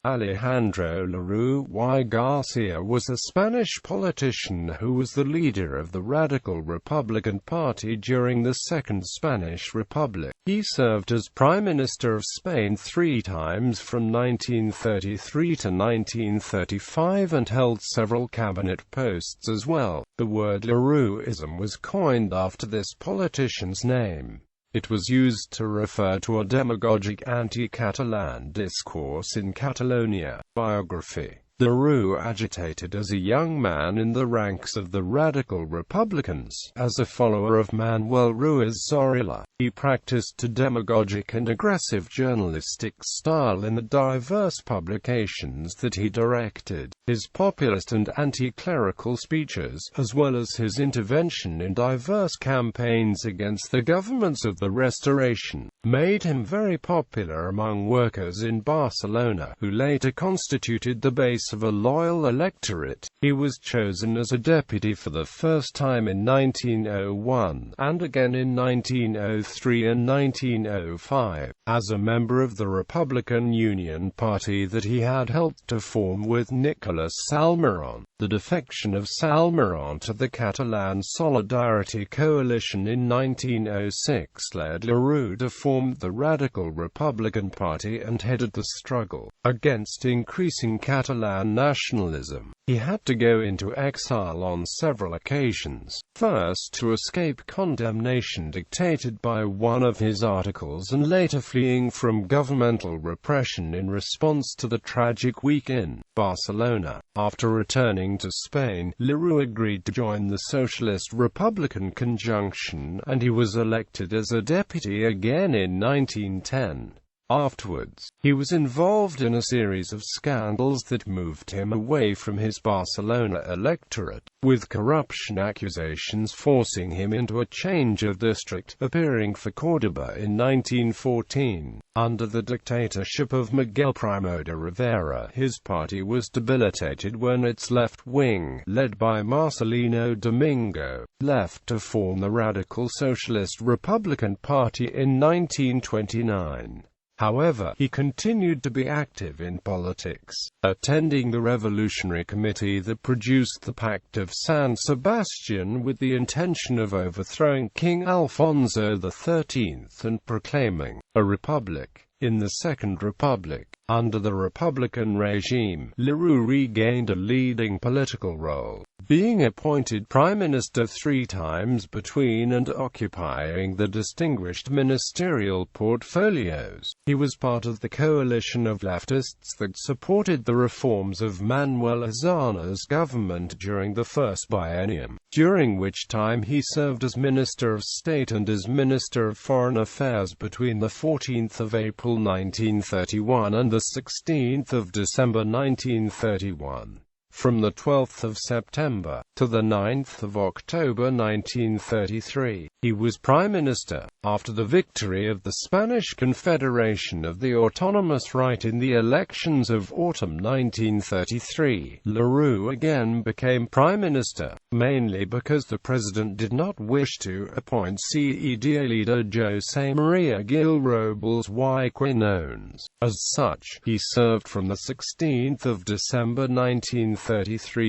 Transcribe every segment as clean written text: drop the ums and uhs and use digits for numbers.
Alejandro Lerroux y García was a Spanish politician who was the leader of the Radical Republican Party during the Second Spanish Republic. He served as Prime Minister of Spain 3 times from 1933 to 1935 and held several cabinet posts as well. The word Lerrouxism was coined after this politician's name. It was used to refer to a demagogic anti-Catalan discourse in Catalonia. Biography. Lerroux agitated as a young man in the ranks of the Radical Republicans. As a follower of Manuel Ruiz Zorrilla, he practiced a demagogic and aggressive journalistic style in the diverse publications that he directed. His populist and anti-clerical speeches, as well as his intervention in diverse campaigns against the governments of the Restoration, made him very popular among workers in Barcelona, who later constituted the base of a loyal electorate. He was chosen as a deputy for the first time in 1901, and again in 1903 and 1905, as a member of the Republican Union Party that he had helped to form with Nicolas Salmerón. The defection of Salmerón to the Catalan Solidarity Coalition in 1906 led Lerroux to form the Radical Republican Party and headed the struggle against increasing Catalan nationalism. He had to go into exile on several occasions, first to escape condemnation dictated by one of his articles and later fleeing from governmental repression in response to the tragic week in Barcelona. After returning to Spain, Lerroux agreed to join the Socialist-Republican conjunction, and he was elected as a deputy again in 1910. Afterwards, he was involved in a series of scandals that moved him away from his Barcelona electorate, with corruption accusations forcing him into a change of district, appearing for Córdoba in 1914. Under the dictatorship of Miguel Primo de Rivera, his party was debilitated when its left wing, led by Marcelino Domingo, left to form the Radical Socialist Republican Party in 1929. However, he continued to be active in politics, attending the revolutionary committee that produced the Pact of San Sebastian with the intention of overthrowing King Alfonso XIII and proclaiming a republic. In the Second Republic, under the Republican regime, Lerroux regained a leading political role, being appointed Prime Minister 3 times between and occupying the distinguished ministerial portfolios. He was part of the coalition of leftists that supported the reforms of Manuel Azaña's government during the first biennium, during which time he served as Minister of State and as Minister of Foreign Affairs between the 14th of April 1931 and the 16th of December 1931. From the 12th of September to the 9th of October 1933, he was Prime Minister. After the victory of the Spanish Confederation of the Autonomous Right in the elections of autumn 1933, Lerroux again became Prime Minister, mainly because the President did not wish to appoint CEDA leader José María Gil Robles y Quinones. As such, he served from the 16th of December 1933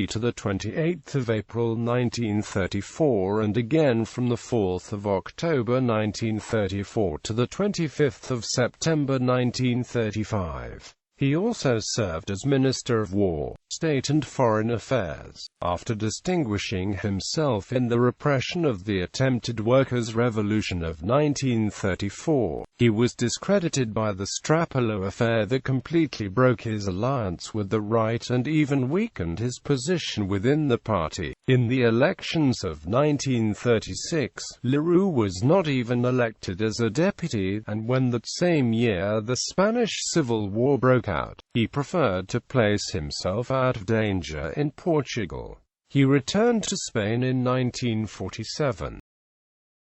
to the 28th of April 1934 and again from the 4th of October 1934 to the 25th of September 1935. He also served as Minister of War, State and Foreign Affairs. After distinguishing himself in the repression of the attempted Workers' Revolution of 1934, he was discredited by the Strapolo affair that completely broke his alliance with the right and even weakened his position within the party. In the elections of 1936, Lerroux was not even elected as a deputy, and when that same year the Spanish Civil War broke out, he preferred to place himself out of danger in Portugal. He returned to Spain in 1947.